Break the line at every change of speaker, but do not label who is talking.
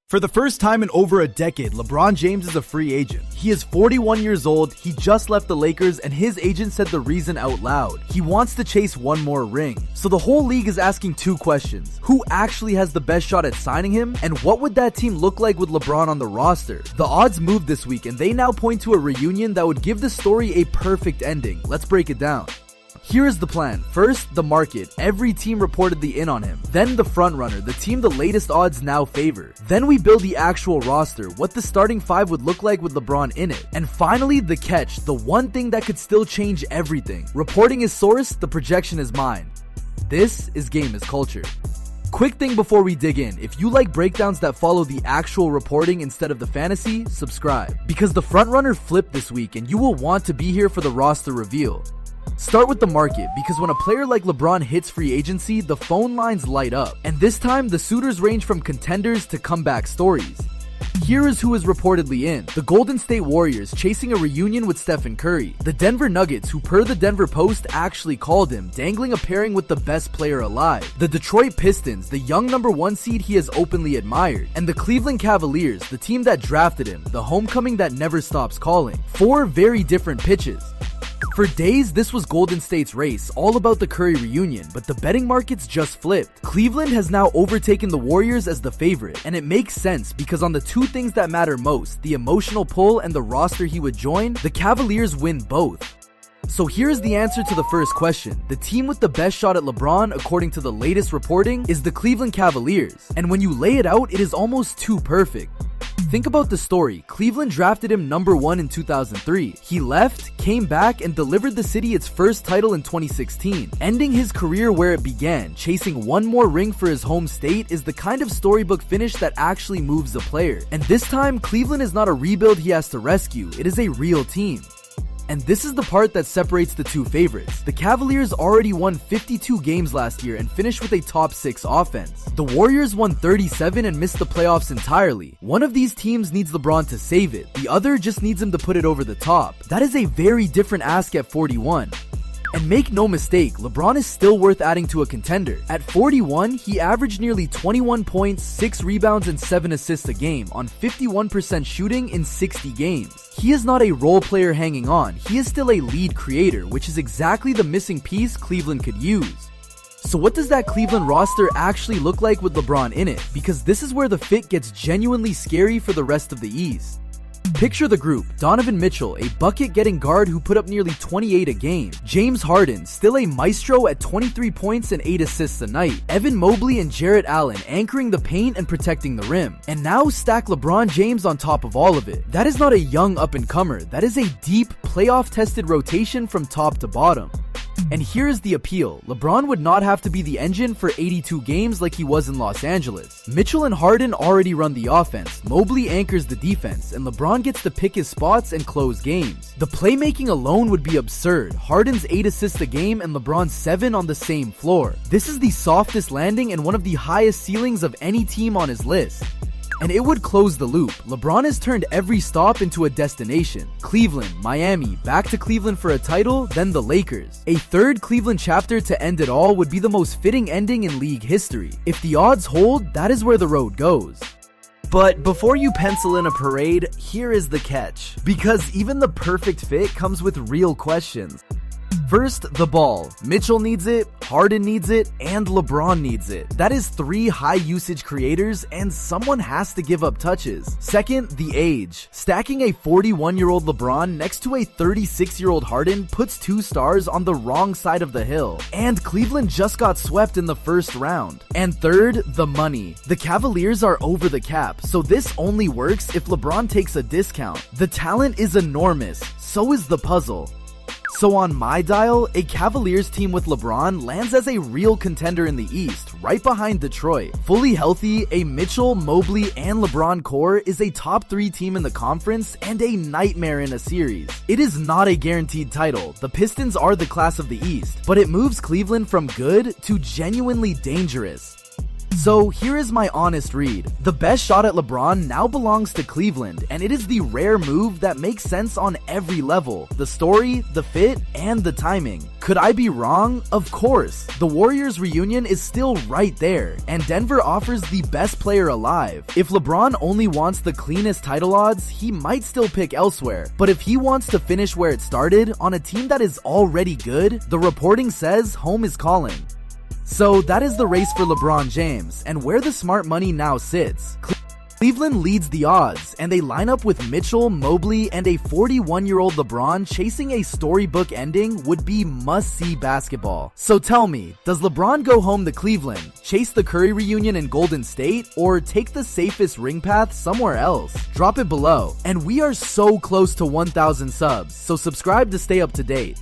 For the first time in over a decade, LeBron James is a free agent. He is 41 years old, he just left the Lakers, and his agent said the reason out loud. He wants to chase one more ring. So the whole league is asking two questions. Who actually has the best shot at signing him? And what would that team look like with LeBron on the roster? The odds moved this week, and they now point to a reunion that would give the story a perfect ending. Let's break it down. Here is the plan. First, the market. Every team reportedly in on him. Then the frontrunner, the team the latest odds now favor. Then we build the actual roster, what the starting five would look like with LeBron in it. And finally, the catch, the one thing that could still change everything. Reporting is source, the projection is mine. This is Game is Culture. Quick thing before we dig in, if you like breakdowns that follow the actual reporting instead of the fantasy, subscribe. Because the frontrunner flipped this week and you will want to be here for the roster reveal. Start with the market, because when a player like LeBron hits free agency, the phone lines light up. And this time, the suitors range from contenders to comeback stories. Here is who is reportedly in. The Golden State Warriors chasing a reunion with Stephen Curry. The Denver Nuggets, who per the Denver Post actually called him, dangling a pairing with the best player alive. The Detroit Pistons, the young #1 seed he has openly admired. And the Cleveland Cavaliers, the team that drafted him, the homecoming that never stops calling. Four very different pitches. For days, this was Golden State's race, all about the Curry reunion, but the betting markets just flipped. Cleveland has now overtaken the Warriors as the favorite, and it makes sense because on the two things that matter most, the emotional pull and the roster he would join, the Cavaliers win both. So here's the answer to the first question. The team with the best shot at LeBron, according to the latest reporting, is the Cleveland Cavaliers. And when you lay it out, it is almost too perfect. Think about the story. Cleveland drafted him #1 in 2003. He left, came back, and delivered the city its first title in 2016. Ending his career where it began, chasing one more ring for his home state, is the kind of storybook finish that actually moves the player. And this time, Cleveland is not a rebuild he has to rescue. It is a real team. And this is the part that separates the two favorites. The Cavaliers already won 52 games last year and finished with a top 6 offense. The Warriors won 37 and missed the playoffs entirely. One of these teams needs LeBron to save it. The other just needs him to put it over the top. That is a very different ask at 41. And make no mistake, LeBron is still worth adding to a contender. At 41, he averaged nearly 21 points, 6 rebounds, and 7 assists a game on 51% shooting in 60 games. He is not a role player hanging on, he is still a lead creator, which is exactly the missing piece Cleveland could use. So what does that Cleveland roster actually look like with LeBron in it? Because this is where the fit gets genuinely scary for the rest of the East. Picture the group: Donovan Mitchell, a bucket-getting guard who put up nearly 28 a game. James Harden, still a maestro at 23 points and 8 assists a night. Evan Mobley and Jarrett Allen anchoring the paint and protecting the rim. And now stack LeBron James on top of all of it. That is not a young up-and-comer. That is a deep, playoff-tested rotation from top to bottom. And here's the appeal. LeBron would not have to be the engine for 82 games like he was in Los Angeles. Mitchell and Harden already run the offense, Mobley anchors the defense, and LeBron gets to pick his spots and close games. The playmaking alone would be absurd. Harden's 8 assists a game and LeBron's 7 on the same floor. This is the softest landing and one of the highest ceilings of any team on his list. And it would close the loop. LeBron has turned every stop into a destination. Cleveland, Miami, back to Cleveland for a title, then the Lakers. A third Cleveland chapter to end it all would be the most fitting ending in league history. If the odds hold, that is where the road goes. But before you pencil in a parade, here is the catch. Because even the perfect fit comes with real questions. First, the ball. Mitchell needs it, Harden needs it, and LeBron needs it. That is 3 high-usage creators, and someone has to give up touches. Second, the age. Stacking a 41-year-old LeBron next to a 36-year-old Harden puts 2 stars on the wrong side of the hill. And Cleveland just got swept in the first round. And third, the money. The Cavaliers are over the cap, so this only works if LeBron takes a discount. The talent is enormous, so is the puzzle. So on my dial, a Cavaliers team with LeBron lands as a real contender in the East, right behind Detroit. Fully healthy, a Mitchell, Mobley, and LeBron core is a top 3 team in the conference and a nightmare in a series. It is not a guaranteed title. The Pistons are the class of the East, but it moves Cleveland from good to genuinely dangerous. So here is my honest read. The best shot at LeBron now belongs to Cleveland, and it is the rare move that makes sense on every level. The story, the fit, and the timing. Could I be wrong? Of course. The Warriors reunion is still right there, and Denver offers the best player alive. If LeBron only wants the cleanest title odds, he might still pick elsewhere. But if he wants to finish where it started, on a team that is already good, the reporting says home is calling. So that is the race for LeBron James, and where the smart money now sits. Cleveland leads the odds, and they line up with Mitchell, Mobley, and a 41-year-old LeBron chasing a storybook ending would be must-see basketball. So tell me, does LeBron go home to Cleveland, chase the Curry reunion in Golden State, or take the safest ring path somewhere else? Drop it below. And we are so close to 1,000 subs, so subscribe to stay up to date.